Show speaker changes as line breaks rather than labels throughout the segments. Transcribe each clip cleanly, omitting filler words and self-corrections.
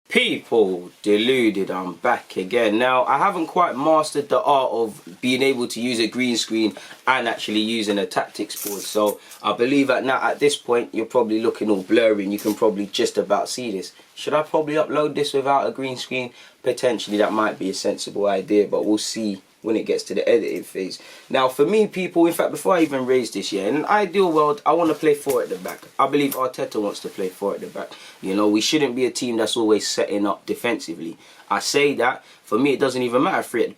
People, Deluded, I'm back again. Now, I haven't quite mastered the art of being able to use a green screen and actually using a tactics board. So, I believe that now at this point, you're probably looking all blurry and you can probably just about see this. Should I probably upload this without a green screen? Potentially, that might be a sensible idea, but we'll see when it gets to the editing phase. Now, for me, people, in fact, before I even raise this, in an ideal world, I want to play 4 at the back. I believe Arteta wants to play 4 at the back. You know, we shouldn't be a team that's always setting up defensively. I say that, for me, it doesn't even matter free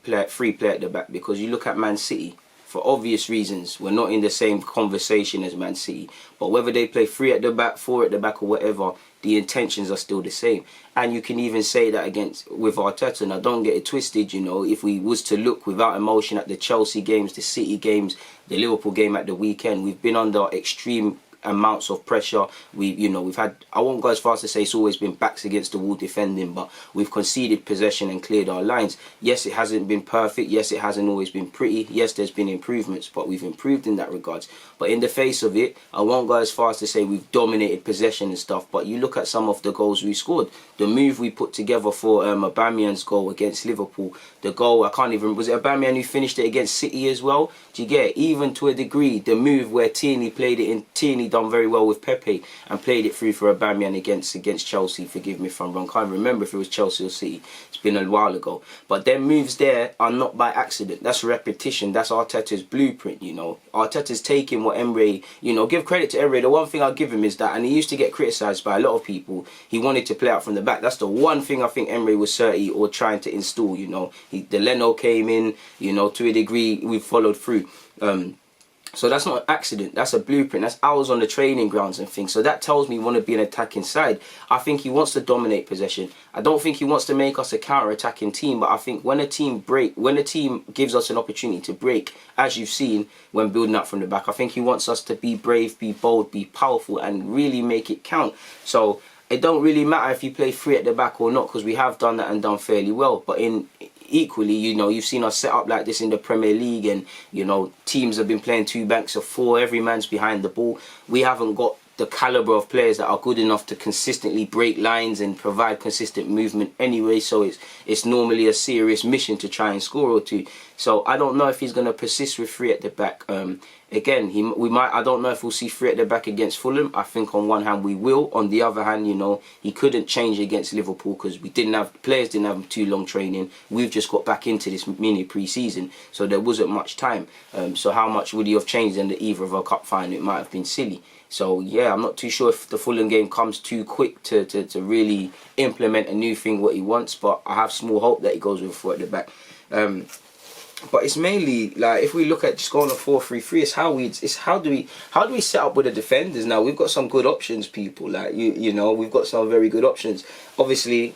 play at the back, because you look at Man City, for obvious reasons, we're not in the same conversation as Man City. But whether they play 3 at the back, 4 at the back, or whatever, the intentions are still the same. And you can even say that with Arteta. Now, don't get it twisted, you know, if we was to look without emotion at the Chelsea games, the City games, the Liverpool game at the weekend, we've been under extreme amounts of pressure. We've had, I won't go as far as to say it's always been backs against the wall defending, but we've conceded possession and cleared our lines. Yes, it hasn't been perfect. Yes, it hasn't always been pretty. Yes, there's been improvements, but we've improved in that regards. But in the face of it, I won't go as far as to say we've dominated possession and stuff, but you look at some of the goals we scored. The move we put together for Aubameyang's goal against Liverpool, the goal, I can't even, was it Aubameyang who finished it against City as well? Do you get it? Even to a degree, the move where Tierney played it in, Tierney done very well with Pepe and played it through for Aubameyang against Chelsea. Forgive me if I'm wrong. Can't remember if it was Chelsea or City. It's been a while ago. But their moves there are not by accident. That's repetition. That's Arteta's blueprint, you know. Arteta's taking what Emre, you know, give credit to Emre. The one thing I'll give him is that, and he used to get criticised by a lot of people, he wanted to play out from the back. That's the one thing I think Emre was certain or trying to install, you know. The Leno came in, you know, to a degree we followed through. So that's not an accident, that's a blueprint, that's hours on the training grounds and things. So that tells me he wants to be an attacking side. I think he wants to dominate possession. I don't think he wants to make us a counter-attacking team, but I think when a team gives us an opportunity to break, as you've seen when building up from the back, I think he wants us to be brave, be bold, be powerful and really make it count. So it don't really matter if you play 3 at the back or not, because we have done that and done fairly well. But equally, you know, you've seen us set up like this in the Premier League, and you know, teams have been playing 2 banks of 4, every man's behind the ball. We haven't got the caliber of players that are good enough to consistently break lines and provide consistent movement anyway, so it's normally a serious mission to try and score or 2. So I don't know if he's going to persist with 3 at the back. Again, I don't know if we'll see 3 at the back against Fulham. I think on one hand we will. On the other hand, you know, he couldn't change against Liverpool because players didn't have too long training. We've just got back into this mini pre-season, so there wasn't much time. So how much would he have changed in either of our cup final? It might have been silly. So yeah, I'm not too sure if the Fulham game comes too quick to really implement a new thing what he wants, but I have small hope that he goes with 4 at the back. But it's mainly like if we look at just going on 4-3-3, it's how do we set up with the defenders now? We've got some good options, people. Like you know, we've got some very good options. Obviously,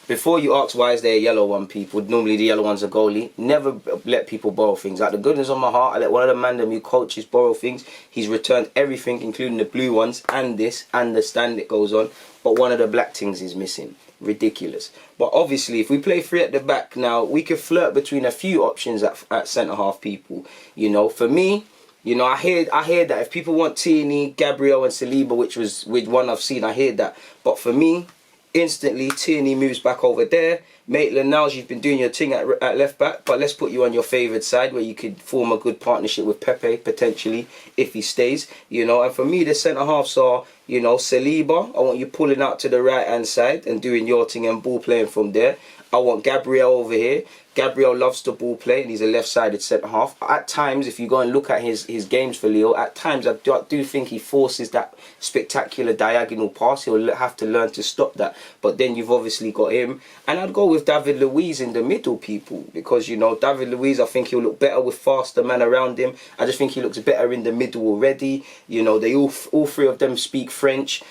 before you ask why is there a yellow one, people, normally the yellow one's a goalie. Never let people borrow things. Like the goodness of my heart, I let one of the man who coaches borrow things. He's returned everything, including the blue ones and this and the stand that goes on. But one of the black things is missing. Ridiculous. But obviously, if we play 3 at the back now, we could flirt between a few options at centre half, people. You know, for me, you know, I hear that if people want Tierney, Gabriel and Saliba, which was with one I've seen, I hear that. But for me, instantly Tierney moves back over there. Maitland-Niles, you've been doing your thing at left back, but let's put you on your favoured side where you could form a good partnership with Pepe potentially if he stays, you know. And for me, the centre halves are, you know, Saliba, I want you pulling out to the right hand side and doing your thing and ball playing from there. I want Gabriel over here. Gabriel loves to ball play and he's a left-sided centre-half. At times, if you go and look at his games for Lille, at times I do think he forces that spectacular diagonal pass. He'll have to learn to stop that. But then you've obviously got him. And I'd go with David Luiz in the middle, people. Because, you know, David Luiz, I think he'll look better with faster men around him. I just think he looks better in the middle already. You know, they all 3 of them speak French.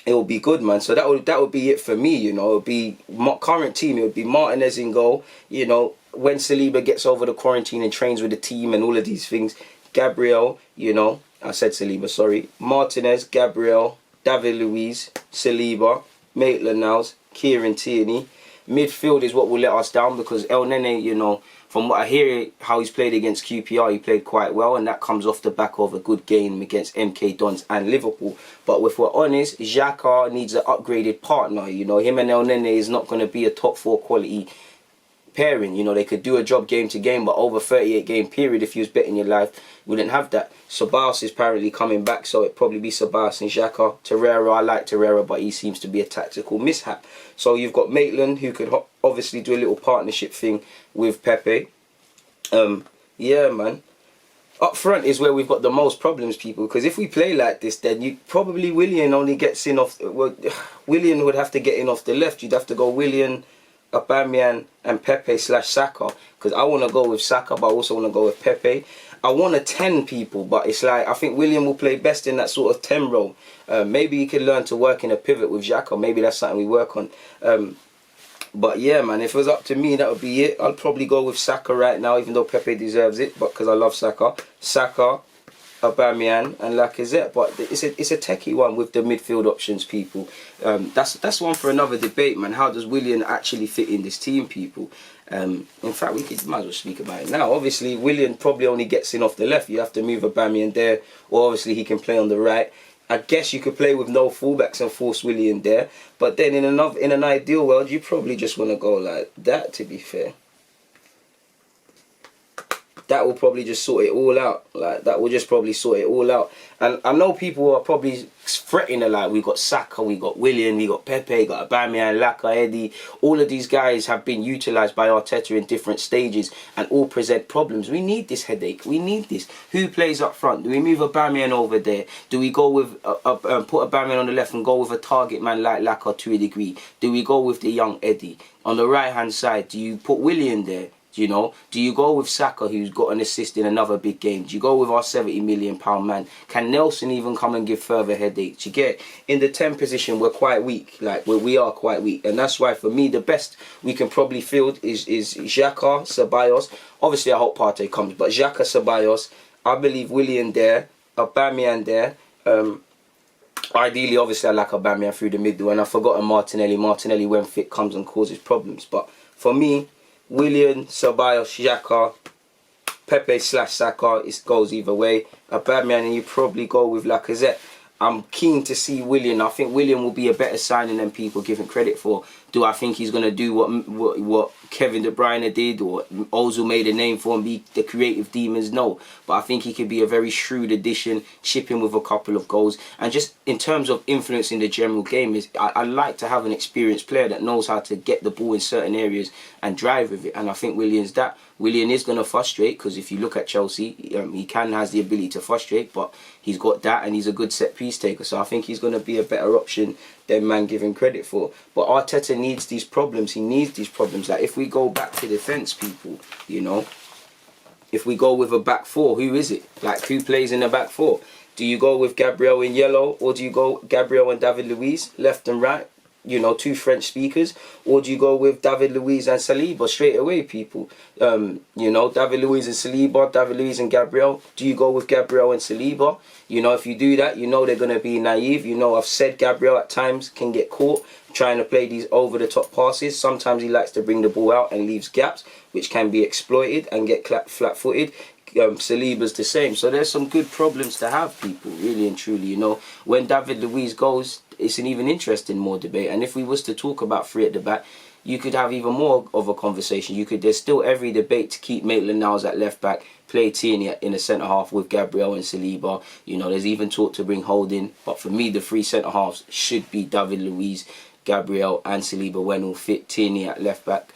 It will be good, man. So that would be it for me, you know. It would be my current team. It would be Martinez in goal, you know. When Saliba gets over the quarantine and trains with the team and all of these things, Gabriel, you know, I said Saliba, sorry. Martinez, Gabriel, David Luiz, Saliba, Maitland-Niles, Kieran Tierney. midfield is what will let us down, because El Nene, you know, from what I hear, how he's played against QPR, he played quite well, and that comes off the back of a good game against MK Dons and Liverpool. But if we're honest, Xhaka needs an upgraded partner. You know, him and El Nene is not going to be a top 4 quality pairing. You know, they could do a job game to game, but over 38 game period, if you was betting your life, you wouldn't have that. Ceballos is apparently coming back, so it'd probably be Ceballos and Xhaka. Torreira, I like Torreira, but he seems to be a tactical mishap. So you've got Maitland, who could obviously do a little partnership thing with Pepe. Yeah, man. Up front is where we've got the most problems, people, because if we play like this, then you probably Willian only gets in off. Well, Willian would have to get in off the left. You'd have to go Willian, Aubameyang and Pepe / Saka, because I want to go with Saka, but I also want to go with Pepe. I want a 10, people, but it's like, I think William will play best in that sort of 10 role. Maybe he could learn to work in a pivot with Xhaka. Maybe that's something we work on. But yeah, man, if it was up to me, that would be it. I'll probably go with Saka right now, even though Pepe deserves it, but because I love Saka. Saka, Aubameyang and Lacazette. But it's a techie one with the midfield options, people. That's one for another debate, man. How does Willian actually fit in this team, people? In fact, we might as well speak about it now. Obviously, Willian probably only gets in off the left. You have to move Aubameyang there, or obviously he can play on the right. I guess you could play with no fullbacks and force Willian there. But then in an ideal world, you probably just want to go like that, to be fair. That will probably just sort it all out. Like, that will just probably sort it all out. And I know people are probably fretting a lot. We got Saka, we got Willian, we got Pepe, got Aubameyang, Laka, Eddie. All of these guys have been utilised by Arteta in different stages and all present problems. We need this headache. We need this. Who plays up front? Do we move Aubameyang over there? Do we go with put Aubameyang on the left and go with a target man like Laka to a degree? Do we go with the young Eddie? On the right hand side, do you put Willian there? You know, do you go with Saka, who's got an assist in another big game? Do you go with our £70 million man? Can Nelson even come and give further headaches? You get in the 10 position, we're quite weak. Like, we are quite weak, and that's why for me the best we can probably field is Xhaka, Ceballos. Obviously, I hope Partey comes, but Xhaka, Ceballos. I believe Willian there, Aubameyang there. Ideally, obviously, I like Aubameyang through the middle, and I've forgotten Martinelli. Martinelli, when fit, comes and causes problems. But for me, Willian, Ceballos, Xhaka, Pepe / Saka, it goes either way. Aubameyang, and you probably go with Lacazette. I'm keen to see Willian. I think Willian will be a better signing than people give him credit for. Do I think he's going to do what Kevin De Bruyne did, or Ozil made a name for and be the creative demons? No. But I think he could be a very shrewd addition, chip in with a couple of goals. And just in terms of influencing the general game, I like to have an experienced player that knows how to get the ball in certain areas and drive with it. And I think Willian's that. Willian is going to frustrate, because if you look at Chelsea, he has the ability to frustrate, but he's got that, and he's a good set piece taker. So I think he's going to be a better option than man give him credit for. But Arteta needs these problems. He needs these problems. Like, if we go back to defence, people, you know, if we go with a back four, who is it? Like, who plays in the back four? Do you go with Gabriel in yellow, or do you go Gabriel and David Luiz, left and right? You know, 2 French speakers, or do you go with David Luiz and Saliba straight away, people? You know, David Luiz and Saliba, David Luiz and Gabriel. Do you go with Gabriel and Saliba? You know, if you do that, you know they're going to be naive. You know, I've said Gabriel at times can get caught trying to play these over-the-top passes. Sometimes he likes to bring the ball out and leaves gaps, which can be exploited and get flat-footed. Saliba's the same. So there's some good problems to have, people, really and truly. You know, when David Luiz goes, it's an even interesting more debate. And if we was to talk about 3 at the back, you could have even more of a conversation. There's still every debate to keep Maitland-Niles at left back, play Tierney in the centre half with Gabriel and Saliba. You know, there's even talk to bring Holding. But for me, the 3 centre halves should be David Luiz, Gabriel and Saliba when all fit, Tierney at left back.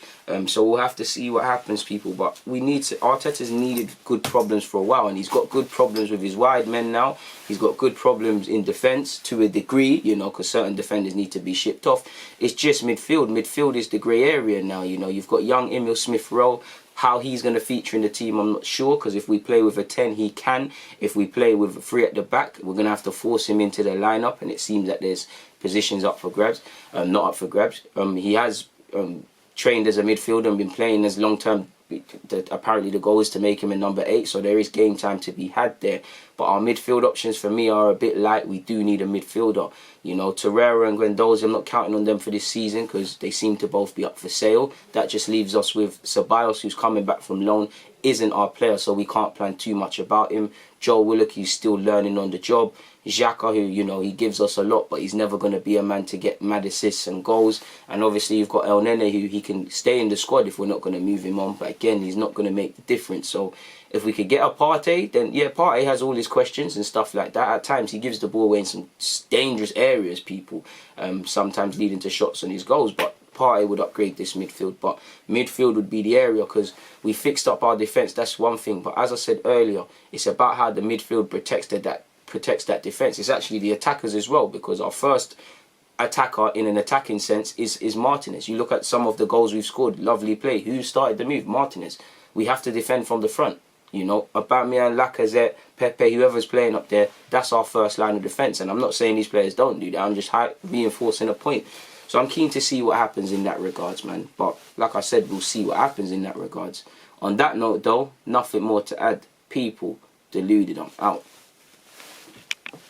So we'll have to see what happens, people. But we need to. Arteta's needed good problems for a while, and he's got good problems with his wide men now. He's got good problems in defence to a degree, you know, because certain defenders need to be shipped off. It's just midfield. Midfield is the grey area now. You know, you've got young Emil Smith-Rowe. How he's going to feature in the team, I'm not sure, because if we play with a 10, he can. If we play with a 3 at the back, we're going to have to force him into the lineup, and it seems that there's positions up for grabs, not up for grabs. He has trained as a midfielder and been playing as long-term apparently the goal is to make him a number 8, so there is game time to be had there. But our midfield options for me are a bit light. We do need a midfielder. You know, Torreira and Guendouzi, I'm not counting on them for this season because they seem to both be up for sale. That just leaves us with Ceballos, who's coming back from loan, isn't our player, so we can't plan too much about him. Joe Willock, he's still learning on the job. Xhaka, who, you know, he gives us a lot, but he's never going to be a man to get mad assists and goals. And obviously you've got El Nene, who he can stay in the squad if we're not going to move him on. But again, he's not going to make the difference. So if we could get a Partey, then yeah, Partey has all his questions and stuff like that. At times he gives the ball away in some dangerous areas, people, sometimes leading to shots on his goals. But Partey would upgrade this midfield, but midfield would be the area because we fixed up our defence. That's one thing. But as I said earlier, it's about how the midfield protects that defence. It's actually the attackers as well, because our first attacker in an attacking sense is Martinez. You look at some of the goals we've scored, lovely play. Who started the move? Martinez. We have to defend from the front. You know, Aubameyang, Lacazette, Pepe, whoever's playing up there, that's our first line of defence. And I'm not saying these players don't do that. I'm just reinforcing a point. So I'm keen to see what happens in that regards, man. But like I said, we'll see what happens in that regards. On that note, though, nothing more to add. People, deluded, I'm out.